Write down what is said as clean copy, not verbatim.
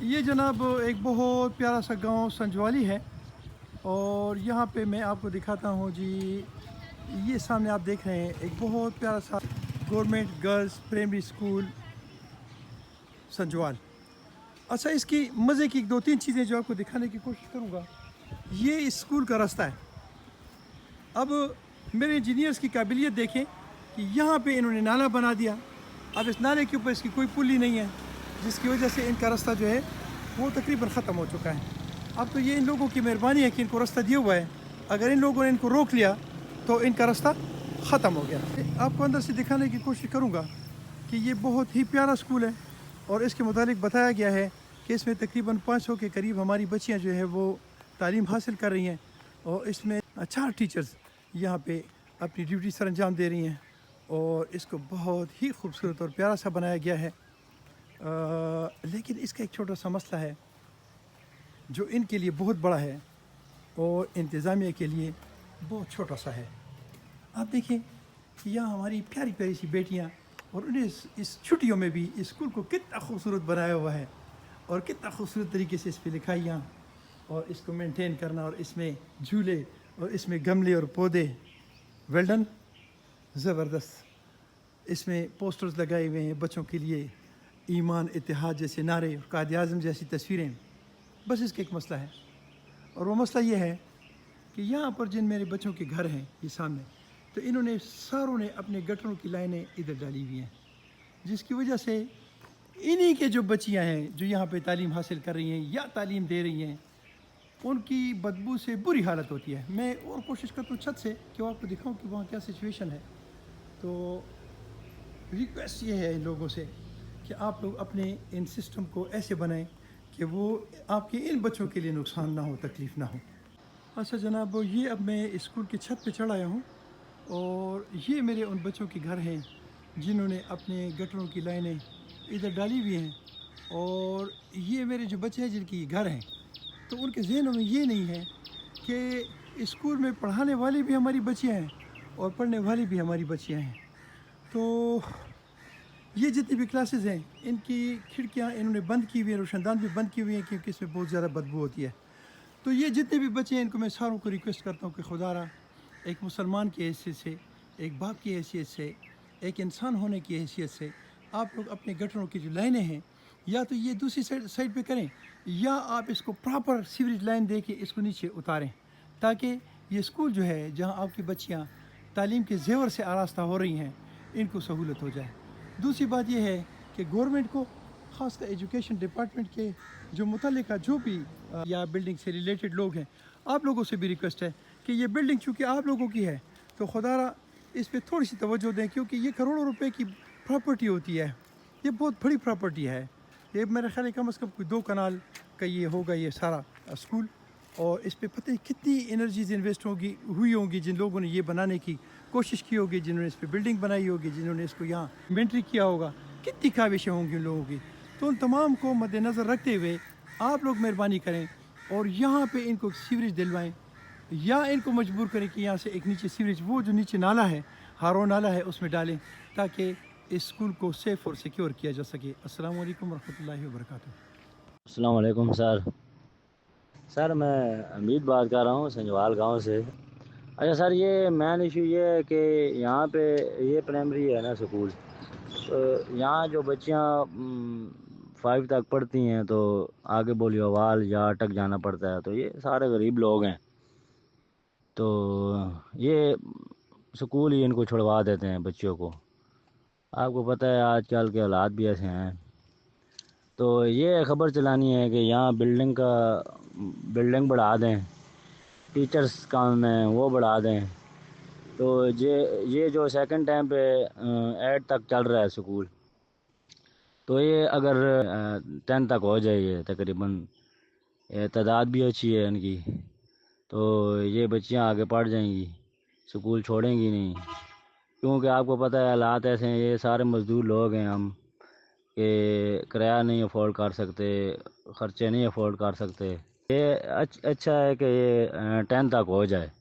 ये जनाब एक बहुत प्यारा सा गांव संजवाली है और यहाँ पे मैं आपको दिखाता हूँ जी। ये सामने आप देख रहे हैं एक बहुत प्यारा सा गवर्नमेंट गर्ल्स प्राइमरी स्कूल संजवाल। अच्छा, इसकी मज़े की दो तीन चीज़ें जो आपको दिखाने की कोशिश करूँगा। ये इस स्कूल का रास्ता है। अब मेरे इंजीनियर्स की काबिलियत देखें कि यहाँ पे इन्होंने नाला बना दिया। अब इस नाले के ऊपर इसकी कोई पुली नहीं है, जिसकी वजह से इनका रास्ता जो है वो तकरीबन ख़त्म हो चुका है। अब तो ये इन लोगों की मेहरबानी है कि इनको रास्ता दिया हुआ है। अगर इन लोगों ने इनको रोक लिया तो इनका रास्ता ख़त्म हो गया। आपको अंदर से दिखाने की कोशिश करूँगा कि ये बहुत ही प्यारा स्कूल है और इसके मुतालिक बताया गया है कि इसमें तकरीबन 500 के करीब हमारी बच्चियाँ जो है वो तालीम हासिल कर रही हैं और इसमें 4 टीचर्स यहाँ पे अपनी ड्यूटी सर अंजाम दे रही हैं और इसको बहुत ही खूबसूरत और प्यारा सा बनाया गया है। लेकिन इसका एक छोटा सा मसला है जो इनके लिए बहुत बड़ा है और इंतज़ामिया के लिए बहुत छोटा सा है। आप देखें कि यहाँ हमारी प्यारी प्यारी सी बेटियाँ और उन्हें इस छुट्टियों में भी इस स्कूल को कितना खूबसूरत बनाया हुआ है और कितना खूबसूरत तरीके से इस पर लिखाइयाँ और इसको मेंटेन करना और इसमें झूले और इसमें गमले और पौधे। वेल डन, ज़बरदस्त। इसमें पोस्टर्स लगाए हुए हैं बच्चों के लिए, ईमान इत्तेहाद जैसे नारे और कायद आज़म जैसी तस्वीरें। बस इसका एक मसला है और वो मसला ये है कि यहाँ पर जिन मेरे बच्चों के घर हैं ये सामने, तो इन्होंने सारों ने अपने गटरों की लाइनें इधर डाली हुई हैं, जिसकी वजह से इन्हीं के जो बच्चियाँ हैं जो यहाँ पे तालीम हासिल कर रही हैं या तालीम दे रही हैं, उनकी बदबू से बुरी हालत होती है। मैं और कोशिश करता हूँ छत से कि आपको दिखाऊँ कि वहाँ क्या सिचुएशन है। तो रिक्वेस्ट ये है इन लोगों से कि आप लोग अपने इन सिस्टम को ऐसे बनाएं कि वो आपके इन बच्चों के लिए नुकसान ना हो, तकलीफ़ ना हो। अच्छा जनाब, ये अब मैं स्कूल की छत पे चढ़ आया हूँ और ये मेरे उन बच्चों के घर हैं जिन्होंने अपने गटरों की लाइनें इधर डाली हुई हैं और ये मेरे जो बच्चे हैं जिनकी घर हैं, तो उनके जहनों में ये नहीं है कि स्कूल में पढ़ाने वाली भी हमारी बच्चियाँ हैं और पढ़ने वाली भी हमारी बच्चियाँ हैं। तो ये जितनी भी क्लासेस हैं इनकी खिड़कियाँ इन्होंने बंद की हुई हैं, रोशनदान भी बंद की हुई हैं क्योंकि इसमें बहुत ज़्यादा बदबू होती है। तो ये जितने भी बच्चे हैं इनको मैं सारों को रिक्वेस्ट करता हूँ कि खुदारा एक मुसलमान की हैसियत से, एक बाप की हैसियत से, एक इंसान होने की हैसियत से आप लोग अपने गटरों की जो लाइनें हैं या तो ये दूसरी साइड पे करें या आप इसको प्रॉपर सीवरेज लाइन दे के इसको नीचे उतारें, ताकि ये स्कूल जो है जहाँ आपकी बच्चियाँ तालीम के जेवर से आरास्ता हो रही हैं इनको सहूलत हो जाए। दूसरी बात यह है कि गवर्नमेंट को, ख़ासकर एजुकेशन डिपार्टमेंट के जो मुतल्लिका जो भी या बिल्डिंग से रिलेटेड लोग हैं, आप लोगों से भी रिक्वेस्ट है कि ये बिल्डिंग चूँकि आप लोगों की है तो खुदारा इस पर थोड़ी सी तवज्जो दें, क्योंकि ये करोड़ों रुपए की प्रॉपर्टी होती है। ये बहुत बड़ी प्रॉपर्टी है। ये मेरे ख्याल है कम से कम कोई 2 कनाल का ये होगा ये सारा स्कूल और इस पे पता नहीं कितनी एनर्जीज इन्वेस्ट हुई होंगी जिन लोगों ने ये बनाने की कोशिश की होगी, जिन्होंने इस पे बिल्डिंग बनाई होगी, जिन्होंने इसको यहाँ इन्वेंट्री किया होगा, कितनी काविशें होंगी उन लोगों की। तो उन तमाम को मद्देनज़र रखते हुए आप लोग मेहरबानी करें और यहाँ पे इनको सीवरेज दिलवाएं या इनको मजबूर करें कि यहाँ से एक नीचे सीवरेज, वो जो नीचे नाला है, हारो नाला है, उसमें डालें ताकि इस स्कूल को सेफ़ और सिक्योर किया जा सके। अस्सलाम वालेकुम रहमतुल्लाहि व बरकातहू। अस्सलाम वालेकुम सर, मैं अमीद बात कर रहा हूँ संजवाल गांव से। अच्छा सर, ये मेन इशू ये है कि यहाँ पे ये प्राइमरी है ना स्कूल, तो यहाँ जो बच्चियाँ 5 तक पढ़ती हैं तो आगे बोलियोवाल या अटक जाना पड़ता है, तो ये सारे गरीब लोग हैं, तो ये स्कूल ही इनको छुड़वा देते हैं बच्चों को। आपको पता है आजकल के हालात भी ऐसे हैं, तो ये खबर चलानी है कि यहाँ बिल्डिंग बढ़ा दें, टीचर्स काम है वो बढ़ा दें। तो ये जो सेकंड टाइम पे 8 तक चल रहा है स्कूल, तो ये अगर 10 तक हो जाए, ये तकरीबन तादाद भी अच्छी है इनकी, तो ये बच्चियाँ आगे पढ़ जाएंगी, स्कूल छोड़ेंगी नहीं। क्योंकि आपको पता है हालात ऐसे हैं, ये सारे मज़दूर लोग हैं हम, कि किराया नहीं अफोर्ड कर सकते, ख़र्चे नहीं अफोर्ड कर सकते। ये अच्छा है कि ये 10 तक हो जाए।